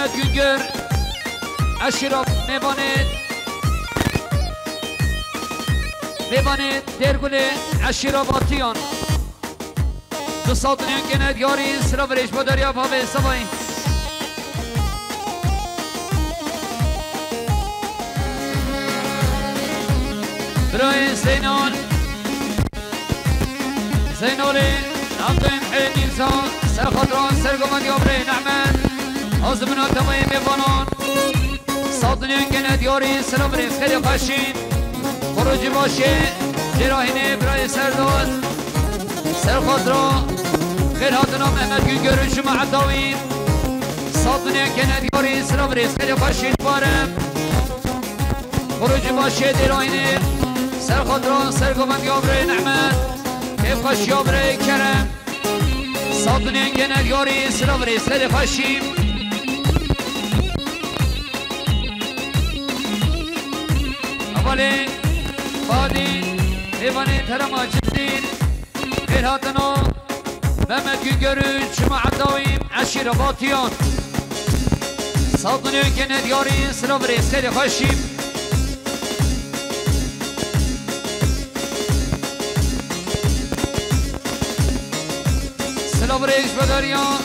Mehmet Güngör Aşirop Mevanet Dergule Aşirobatiyan Dusatın yönkenet yari sıra veriş badarya pave sabay برای زینالی نبتیم حیل نیلزان سر خاطران سرگمت یابره نعمت آزمنا تمایی میبانان سادنین گند یاری سلام ریز خیلی خشین خروجی باشه جراحینه برای سرداد سر خاطران خیل هاتنا محمد گنگرون شما عداوین سادنین گند یاری سلام ریز خیلی خشین بارم خروجی باشه جراحینه سر خاطران سرگمت یابره نعمت کیف خوش یابره کرم سادنین گند یاری سلام ریز خیلی خشین اولی بادی ایوانی ترما جدید خیر هاتنا محمد گنگرون شما عداویم عشیر باتیان سادنین گند یاری سلام ریز خیلی خشین سلام ریز بداریان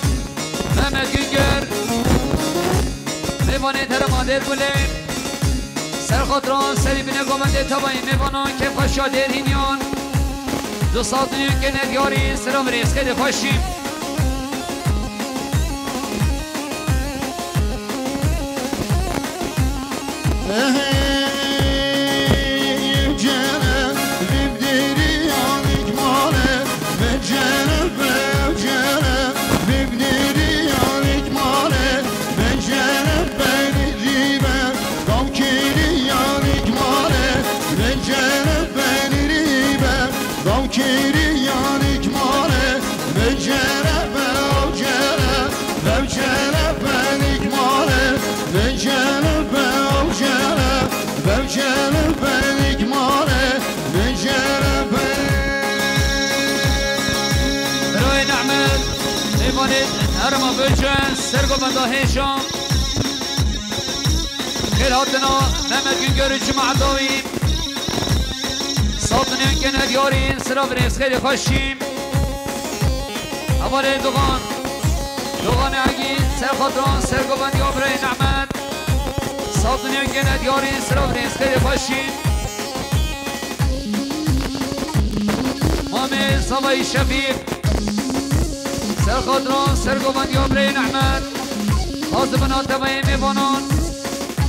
محمد گنگر ایوانی ترما در بله سر خاطران سری بینه گمنده تبایی میبانان که خوشا در هینیان دو ساعتونیون که ندیاری سلام ریز خیلی خوشیم هرما بجن سرگو بنداهیشان خیر هاتنا محمد گنگرون جمع داویم ساطنین که ندیارین سرا بریز خیلی خوشیم اول دوغان اگین سر خاطران سرگو بندی آبره نعمت ساطنین که ندیارین سرا بریز خیلی خوشیم مامی صبای شفیق سر خاطران سرگوبند یابره نعمت آزمنا تمایی میبانان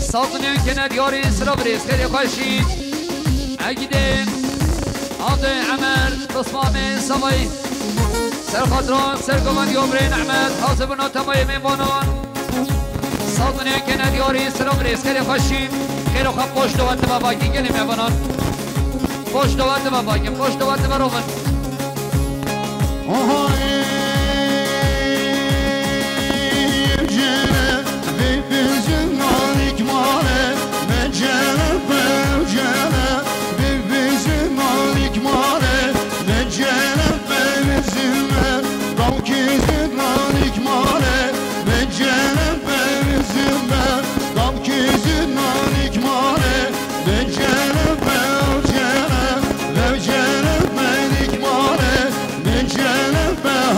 ساطنین که ندیاری سرا بریز خیلی خوشید اگیده آده عمر تصمام سوای سر خاطران سرگوبند یابره نعمت آزمنا تمایی میبانان ساطنین که ندیاری سرا بریز خیلی خوشید خیلی خوب پشت و وقت باباکی گلی میبانان پشت و وقت باباکی پشت و وقت برومن Jennifer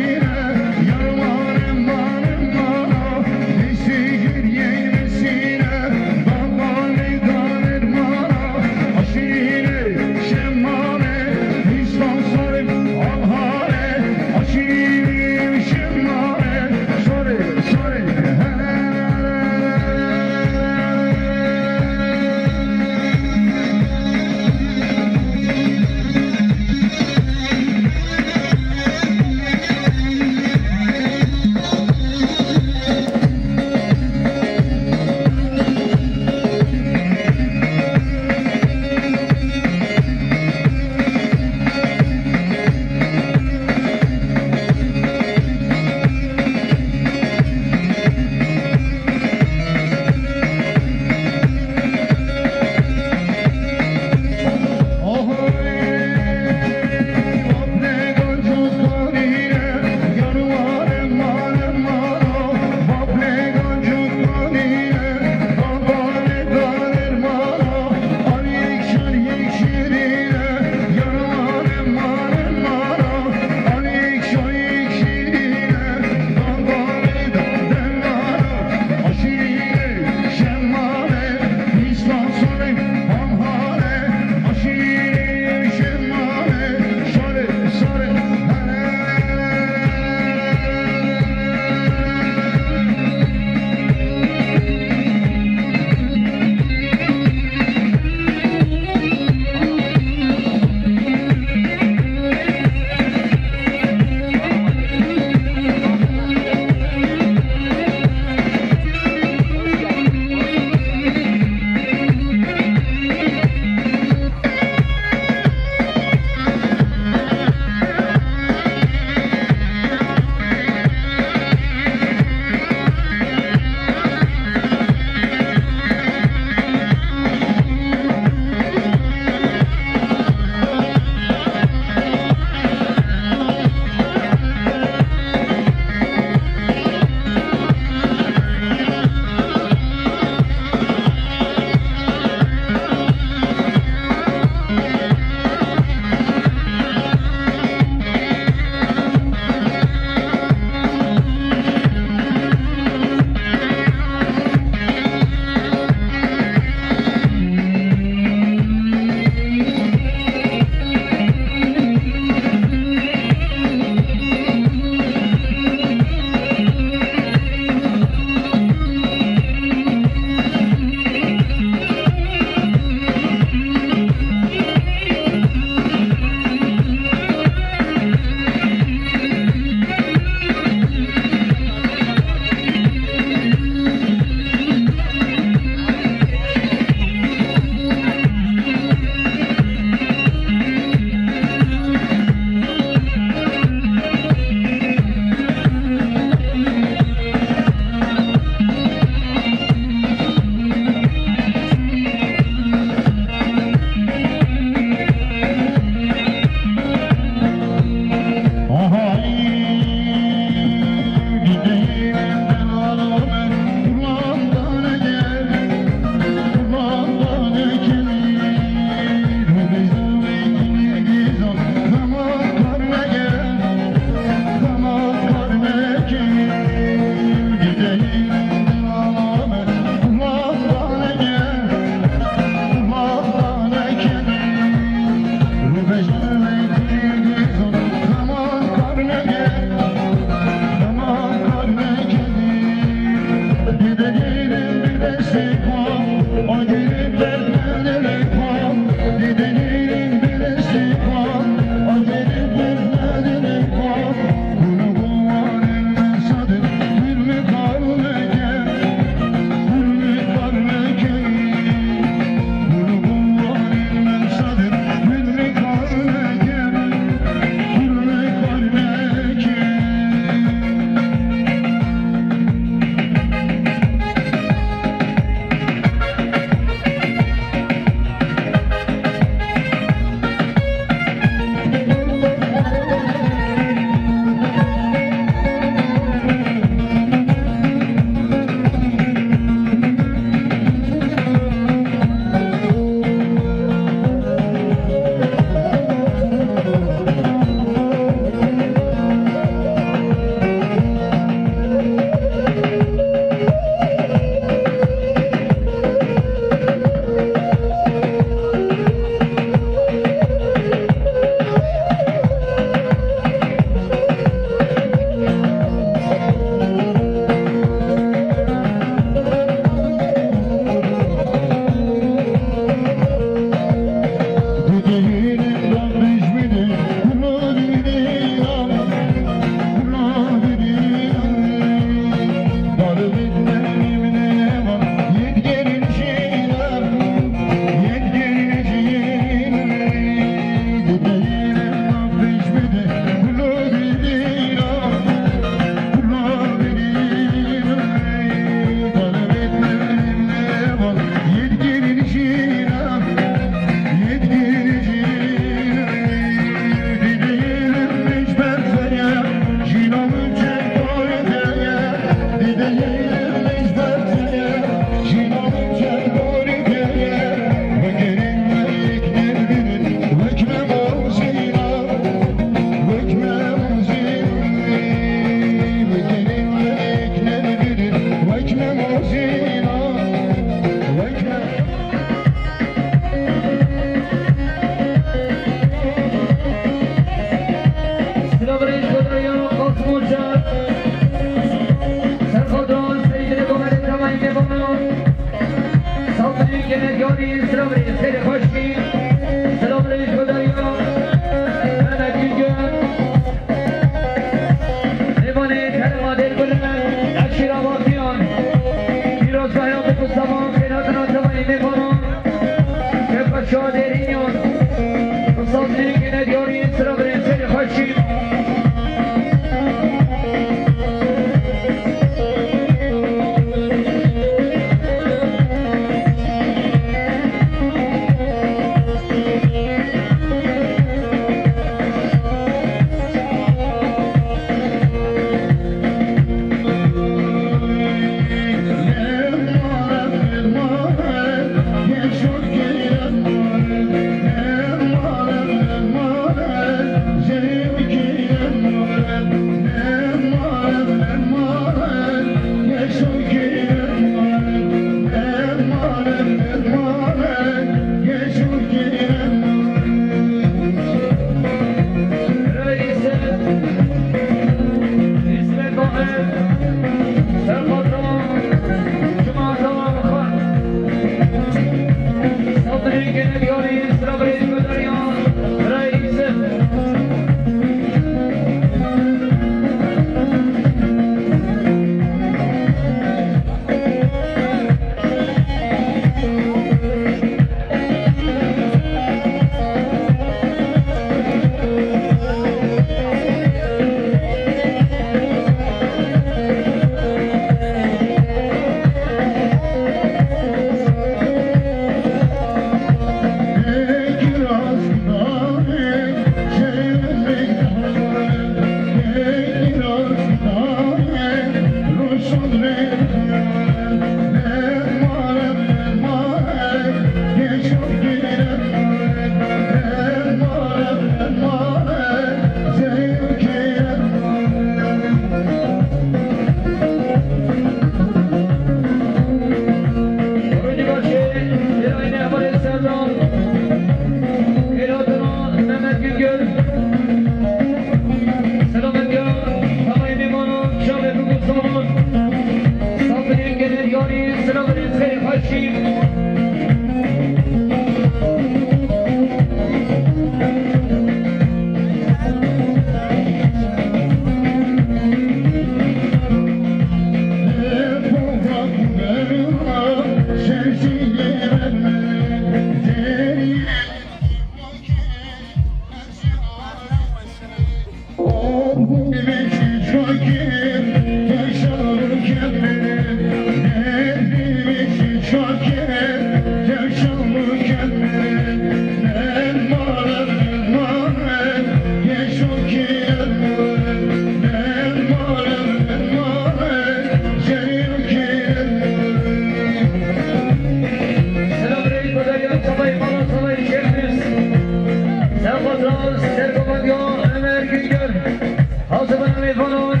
میفونون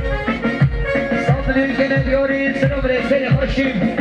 صادنی که ندیاری سلام رسل خوشیم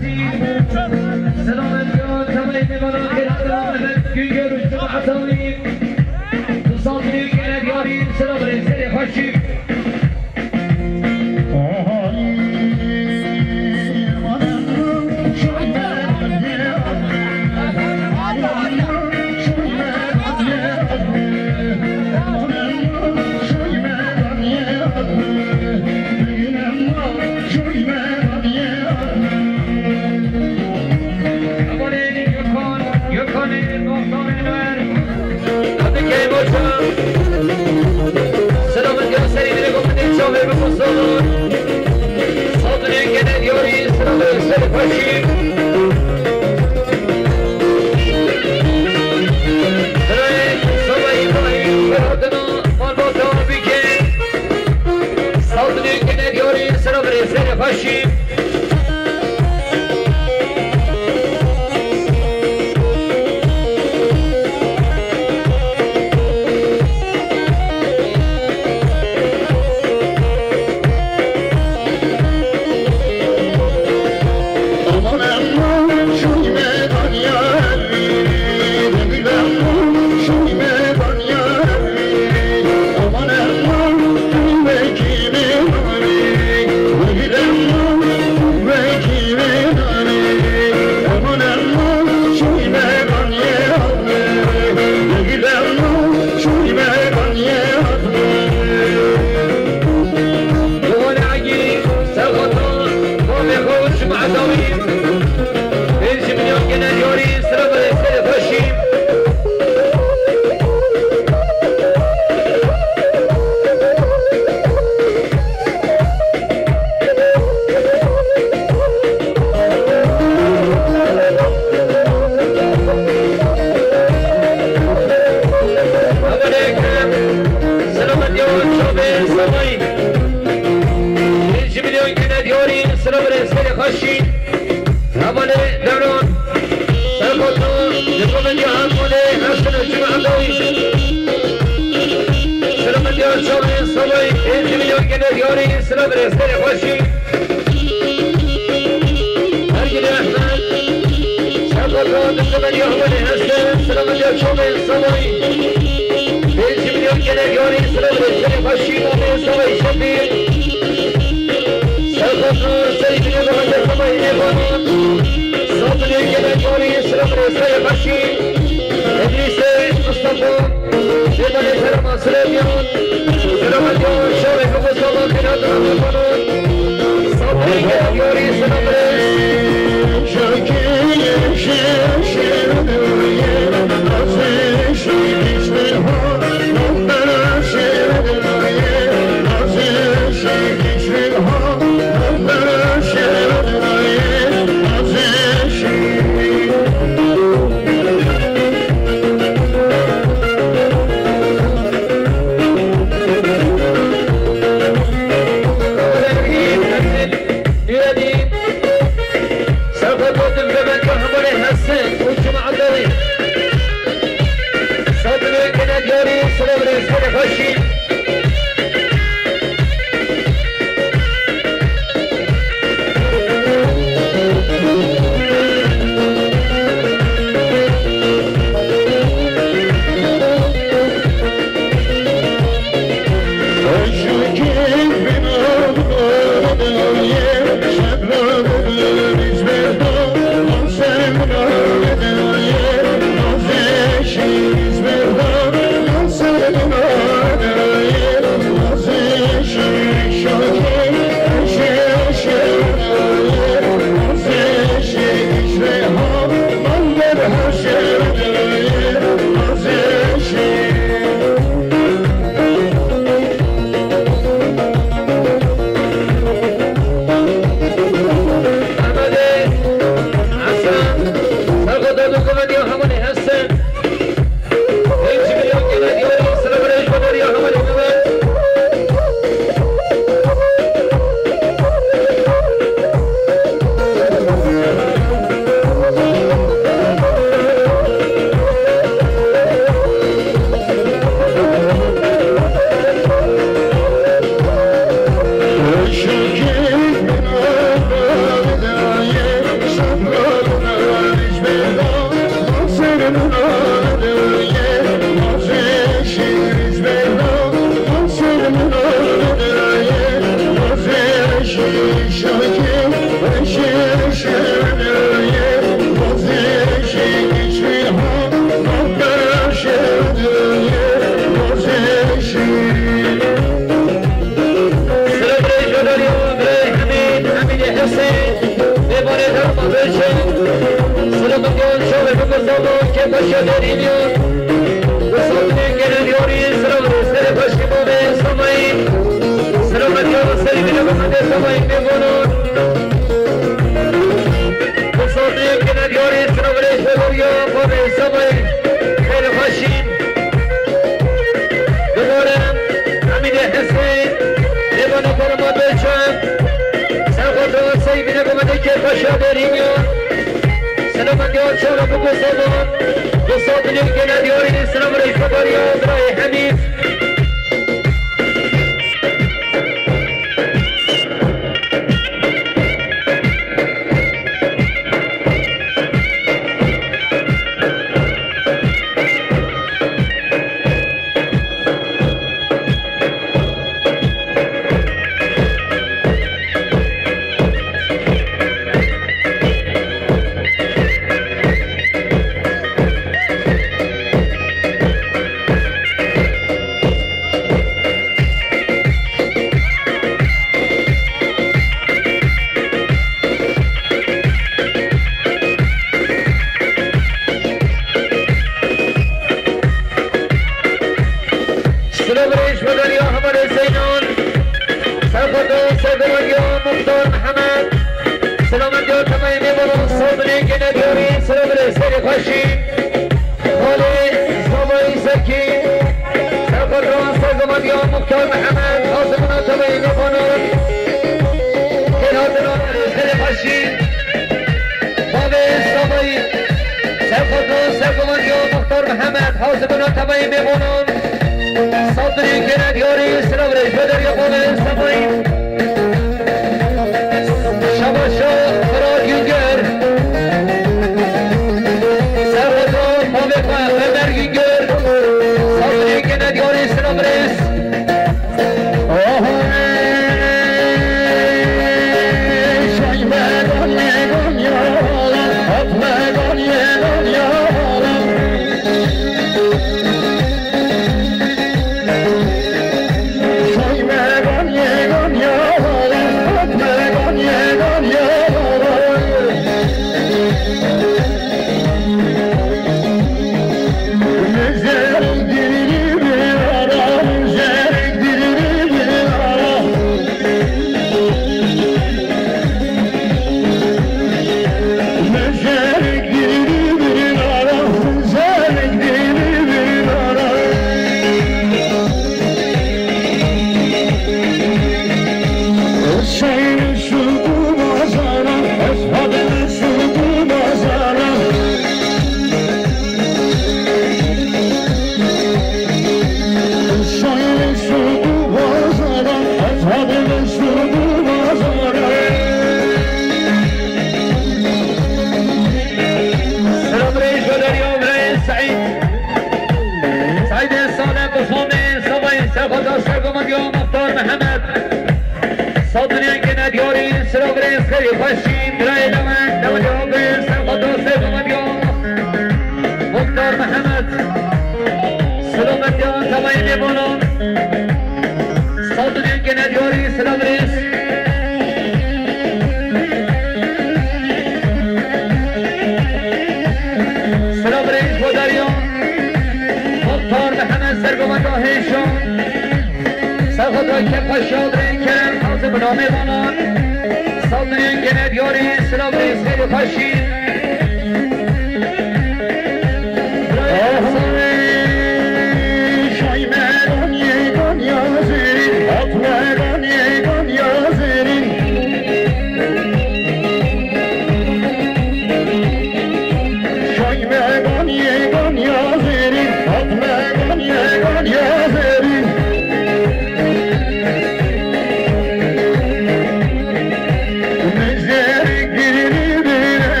Mezere girir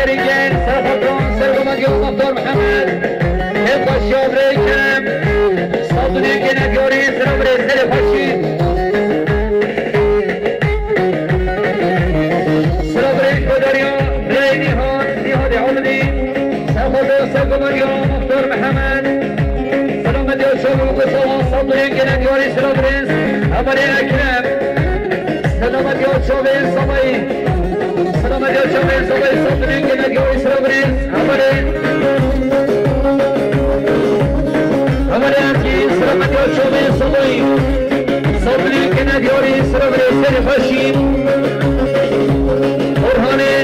سريجين سرخطرون سرقمت يوم مختار محمد ابقى الشابري كم صدني كنا ديوري سرابري سري خشين سرابري قدريا بليني هون دي هادي عمدي سرخطرون سرقمت يوم مختار محمد سلامت يوم شابري قصوان صدني كنا ديوري سرابري أمري أكرم سلامت يوم شابري صبي سلامت يوم شابري صبي صدني كنا ديوري سرابري أمري أكي سلامت يوم شابري صبي صدني كنا ديوري سرابري سري خشين أرهاني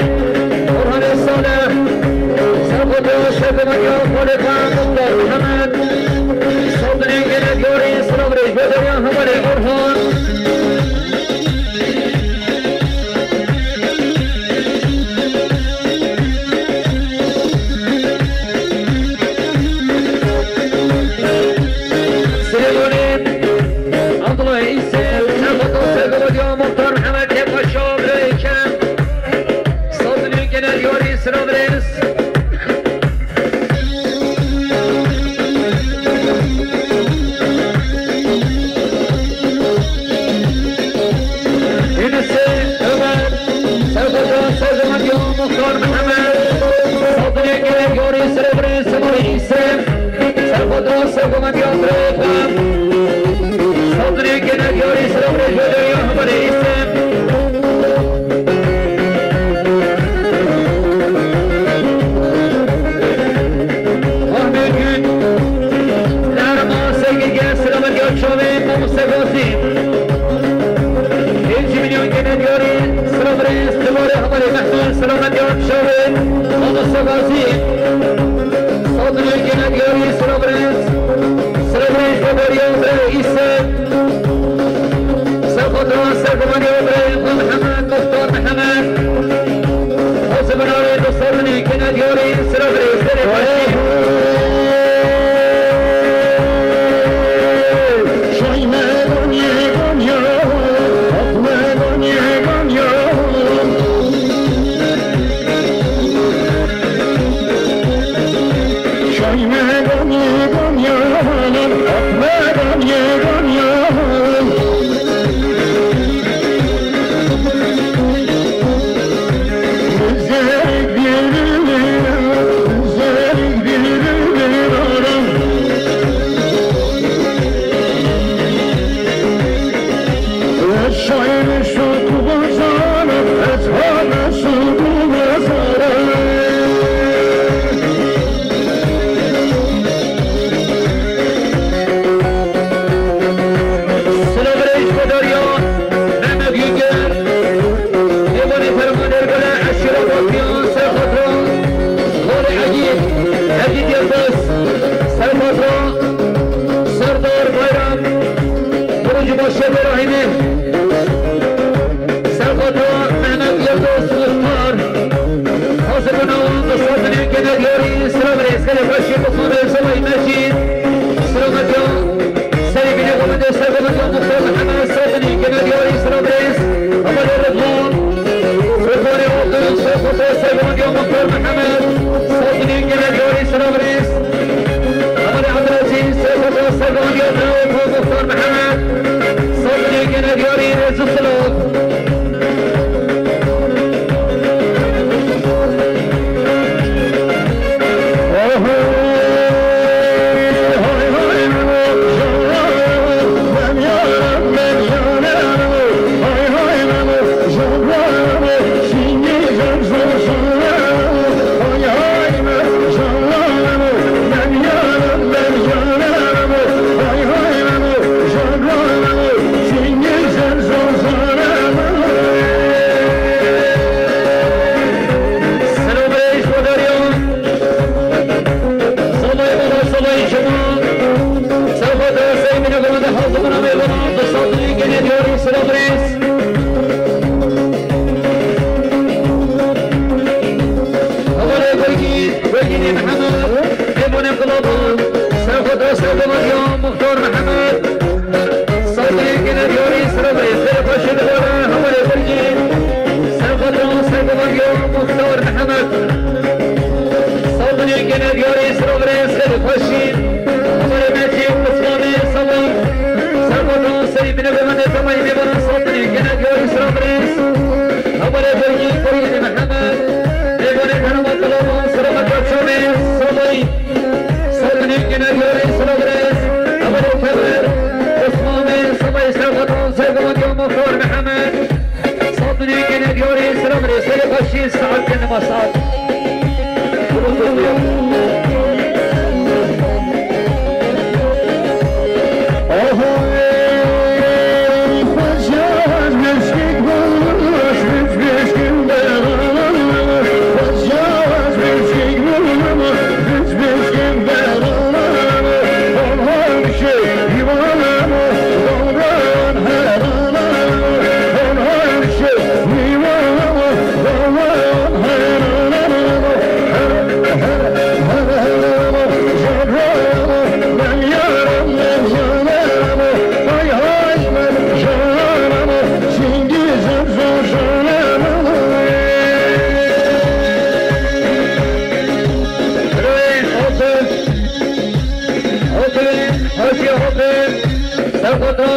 صالح سلامت يوم شابري خالقا مختار محمد صدني كنا ديوري سرابري بدريا همري أرهان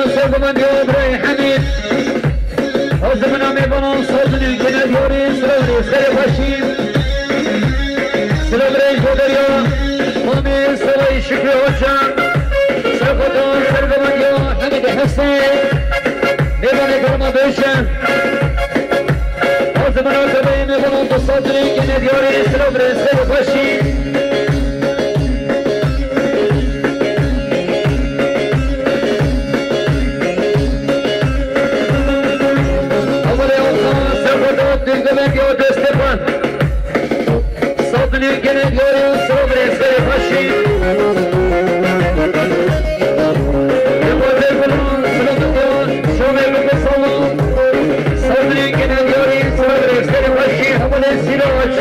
سرگمان دیابره حمید حزمنا میبانم سازنی کنه دیاری سلوری سر باشیم سلوری جودریا مامی سلوی شکر حسن سرگمان سرگمان دیا حمید حسین میبانی کرما بیشن حزمنا کبه میبانم سازنی کنه دیاری سلوری سر باشیم Demek o Stefan Sabını gene diyorum Sabını seni başı Yapacak bunu Sabını şöyle bir salon Sabını gene diyorum Sabını seni başı Hamile Siraç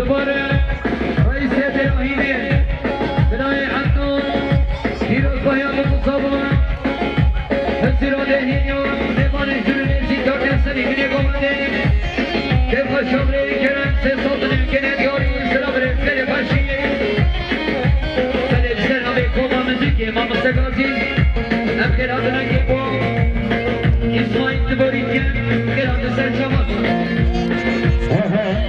دوباره رئیس دراهیمه بنای حنون پیروز باید مصابان بسیراده هینیون نمان جلویزی دارد سنی کنی گمانده دفع شمره کرن سه سالتنی کنه دیاری سلام رفته باشیه سلام سلام کوما مزیکی ما مستقازی ام خیرات نگی با اسماعیل تباری کن خیرات سر شما Oh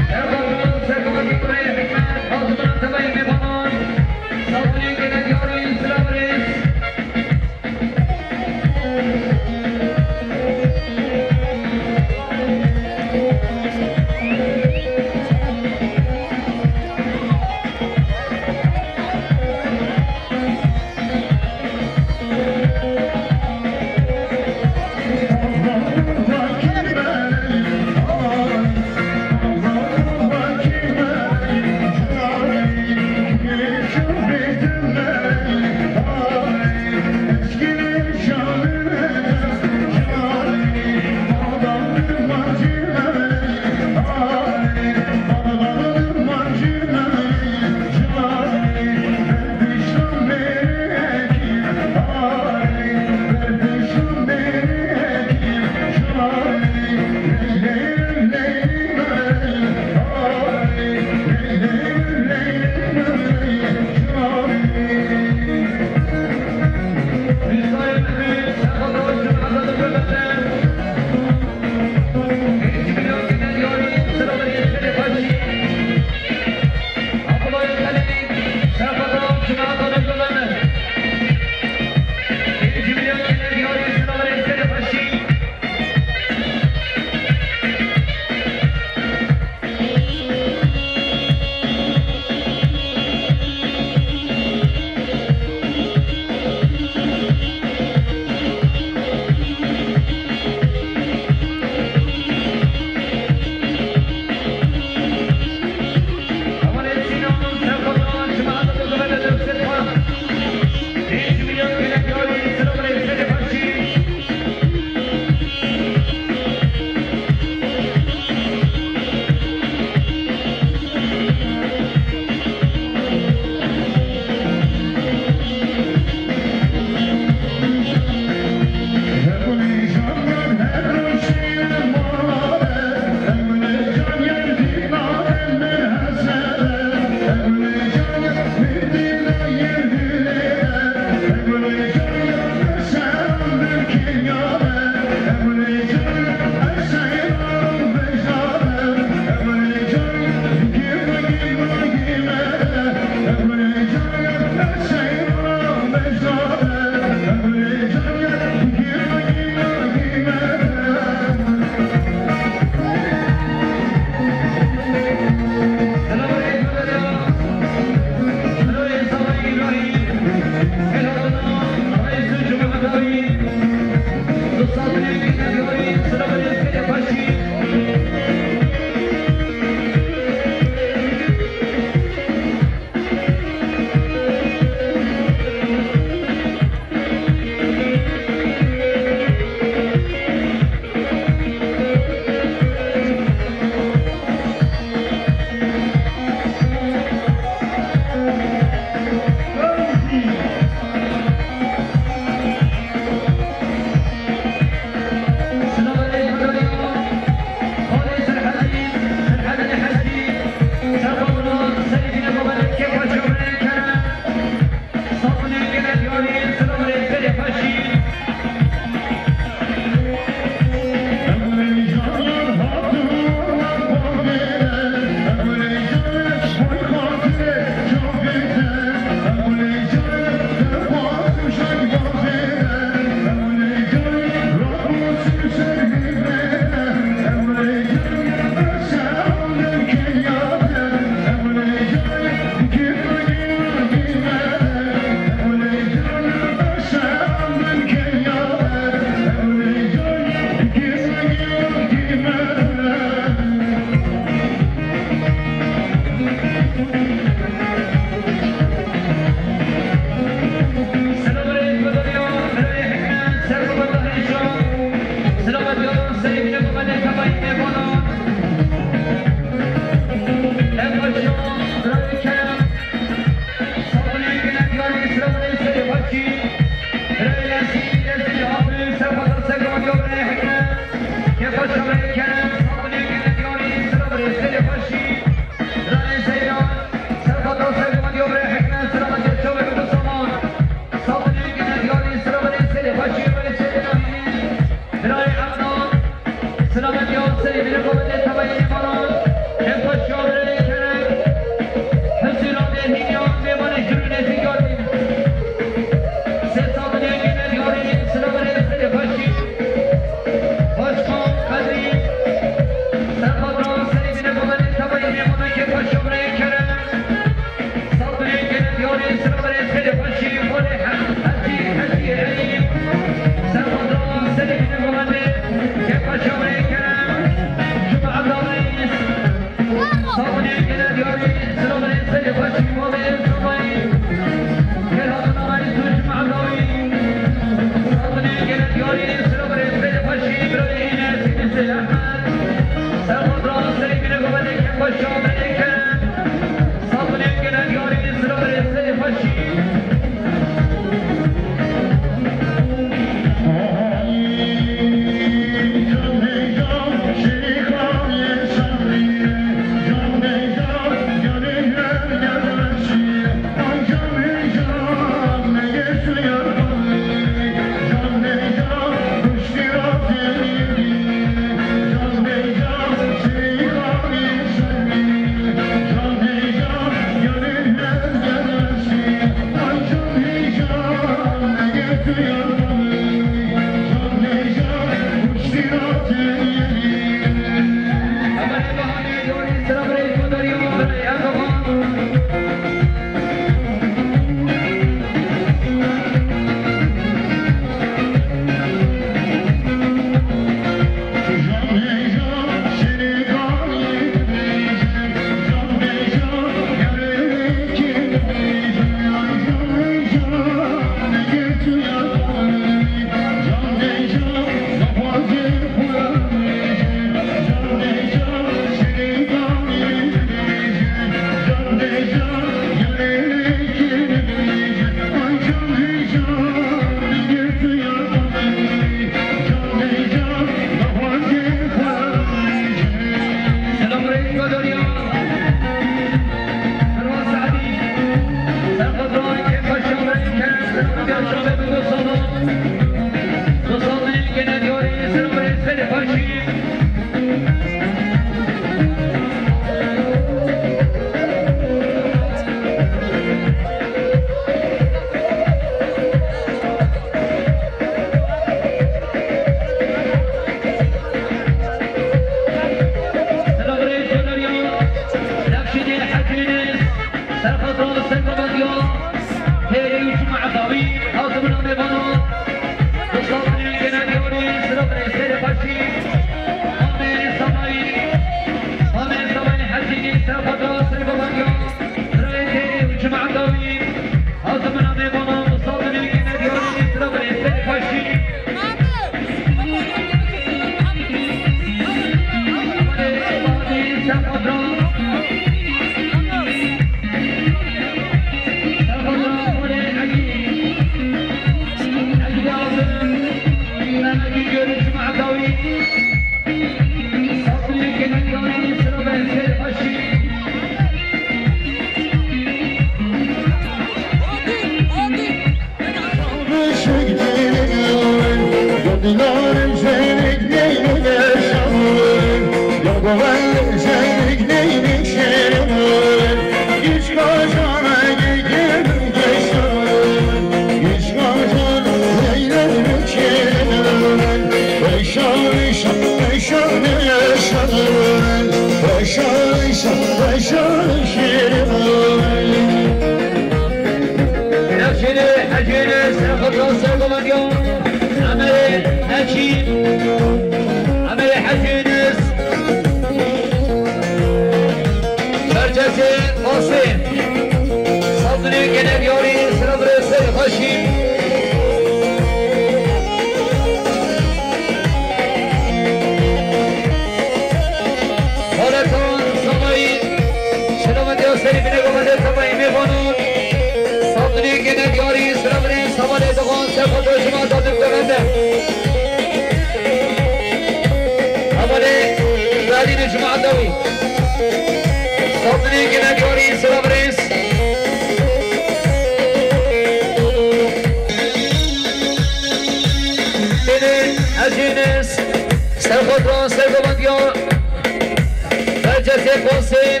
قاسم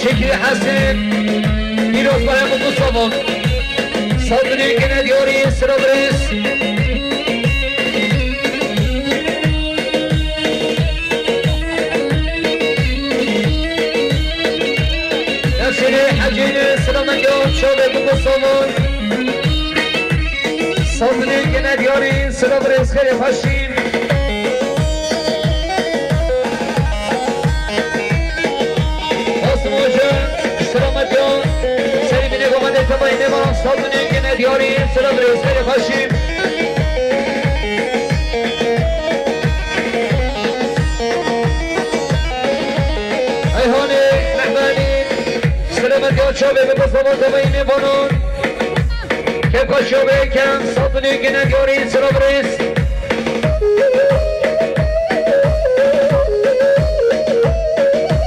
شکری حسن پیروز باید بگو سابان صادنی که ندیاری سرا برس نفسنی حجین سلامت یاد شده بگو سابان صادنی که ندیاری سرا برس خیلی خوشیم سلامت یاد سری بینه گمده تبایی نبارم صادنی که ندیاری سلام برس خیلی خوشیم ایهانه نحبانی سلامت یاد شابه به بسابان تبایی نبانون که خوش شابه کم صادنی که ندیاری سلام برس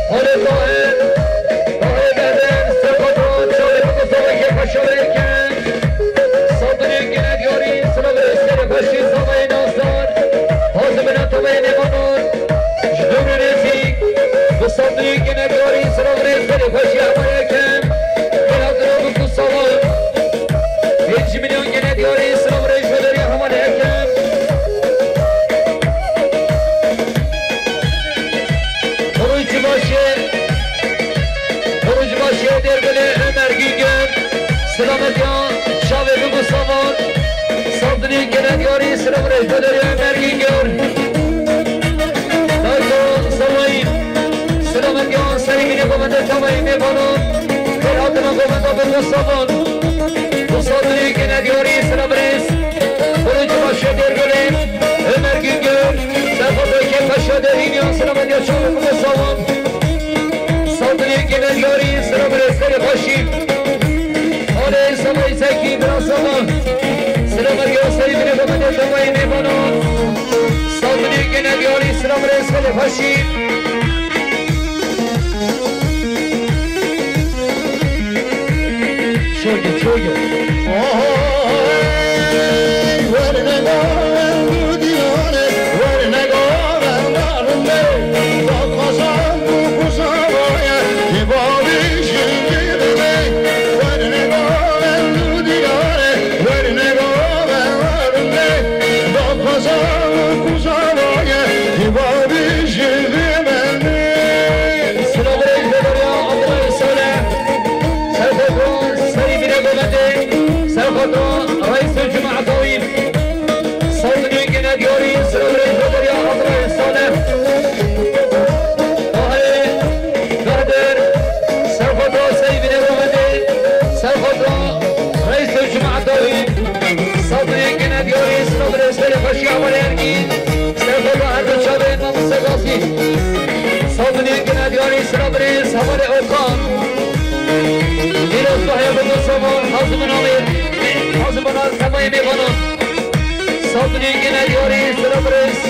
حال طاهر صادنی که ندیاری سلام رسکر باشی سامه ناستان حاضمنا تمه نمانون جدوم رزی و صادنی که ندیاری سلام رسکر باشی امایه کم بلادران و کساوان 5 میلیون که ندیاری سلام رش بداری همانه کم خروج باشه درگل مرگیگم سلامت یا شاوه بگو سامان صادنی که ندیاری سلام رش بداری مرگیگر دایتون سواییم سلامت یا سریمین گومنده تمایی میبانم خیراتنا گومنده بگو سامان تو صادنی که ندیاری سلام رش خروج باشه درگل مرگیگر در خطایی که پشاده یا سلامت یا شاوه بگو سامان صادنی که ندیاری سلام رش خیلی خوشیم آله سمای سکی برا سامان سلام یا سری بینه بمنده دمایی میبانم صادنی که ندیاری سلام رس خیلی خوشیم شوگه رئيس الجماعة طويل صادني que نديوري سلام رش بداری حضره صالح طاهر قادر سرخطرا سيد نبومده سرخطرا رئيس الجماعة طويل صادني que نديوري سلام رش خیلی خوشی عملی ارگین سرخطرا هر دو شابه امام سگاسی صادنی que ندیاری سلام رش حمال اوکان دیروز باید بگو سامان حاضم نامید حاضر بنار سمایه میبانم صادنی که ندیاری سلام رس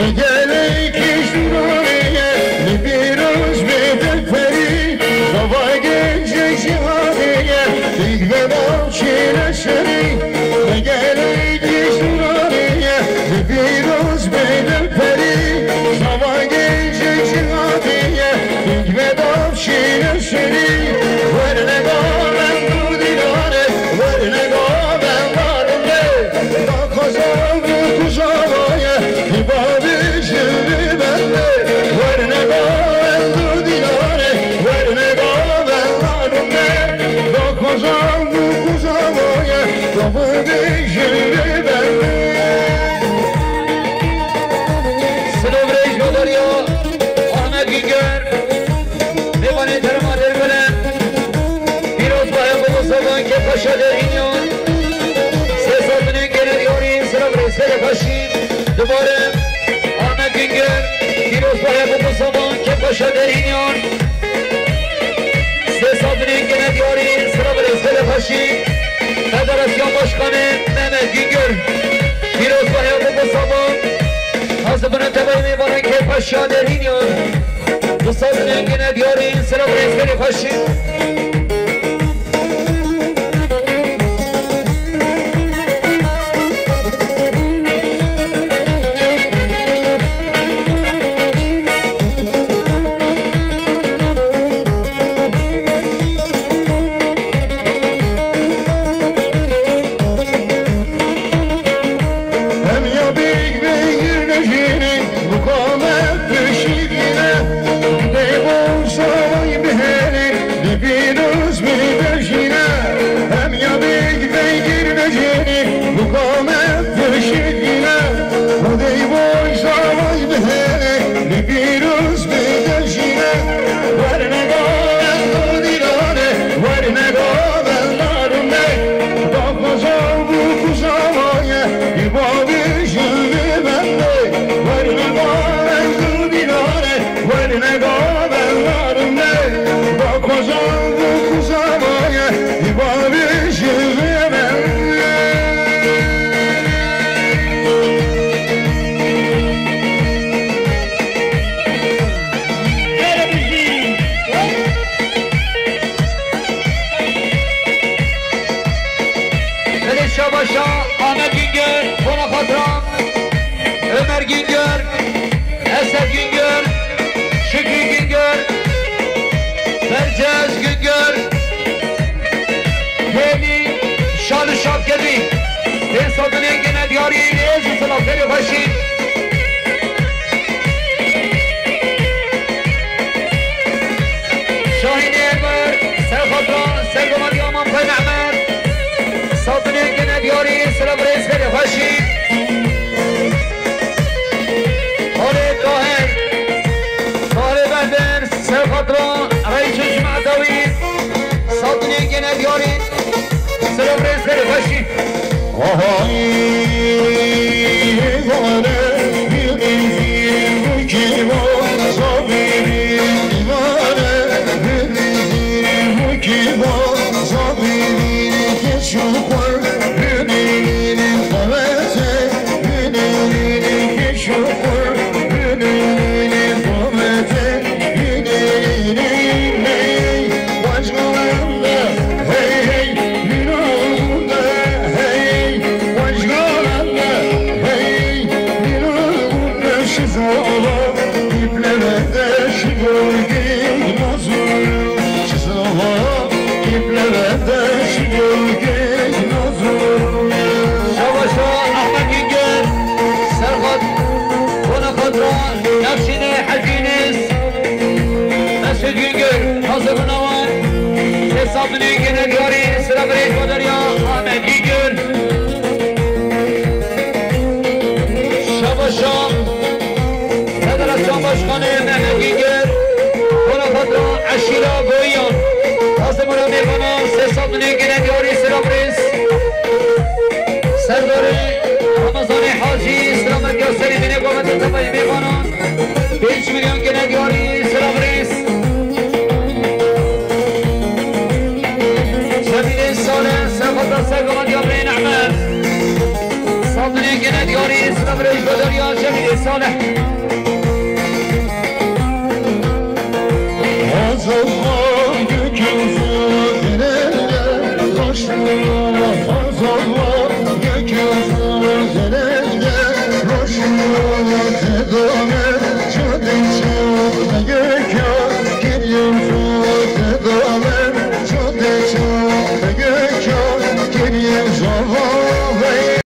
میگلی کشورانیه نبیروز بیدل پری زوای گنجه شهانیه دیگ بدم چیره شری میگلی کشورانیه نبیروز بیدل پری زوای گنجه شهانیه دیگ بدم چیره شری ور نگارم دو دیداره ور نگارم دارمه با کازم و کجاوایه دیبابی شدی بنده ور نگارم دو دیداره ور نگارم دارمه با کازم و کجاوایه دیبابی شدی بنده سلام رش بداریا احمد گیگر میبانه درما در گلن پیروز باید بگو سابان که پاشا در اینیان سه صادنی که ندیاری سلام رش خیلی خوشیم دوباره احمد گیگر پیروز باید بگو سابان که پاشا در اینیان سه صادنی که ندیاری سلام رش خیلی خوشیم فدراسیون باشخانه مهمد گیگر پیروز باید بگو سابان حاضر بنا تبایی میبانن که پاشا در اینیان دو صادنی که ندیاری سلام رش خیلی خوشیم شباشا آمد گینگر بنا خاطران عمر گینگر اسد گینگر شکری گینگر برجاز گینگر هلی شال شاب کردی این صدنه گنه دیاری نیز سلام خیلی باشید شاهین عمر سرخاطران سرگمانی آمان پای نعمت صدنه گنه دیاری سلام ریز خیلی باشید خالد طاهر طاهر بندر سرخاطران رئیس جماعت داوید صدنه گنه دیاری سلام ریز خیلی باشید صابني كنا دياري سلابريت ودريا آمد جيجر شباشا فدراسيون باشخانه محمد جيجر هنا فترة عشيرة بويان حاضمون ميخانا صابني كنا دياري سلابريت سرداري رمضان حاجي سلامت ياسري من اقوامت التفاي ميخانا 5 مليون كنا دياري سلابريت سرگمان دیابره نعمت صادنه که ندیاری سلام رئیس بداریا جمیل صالح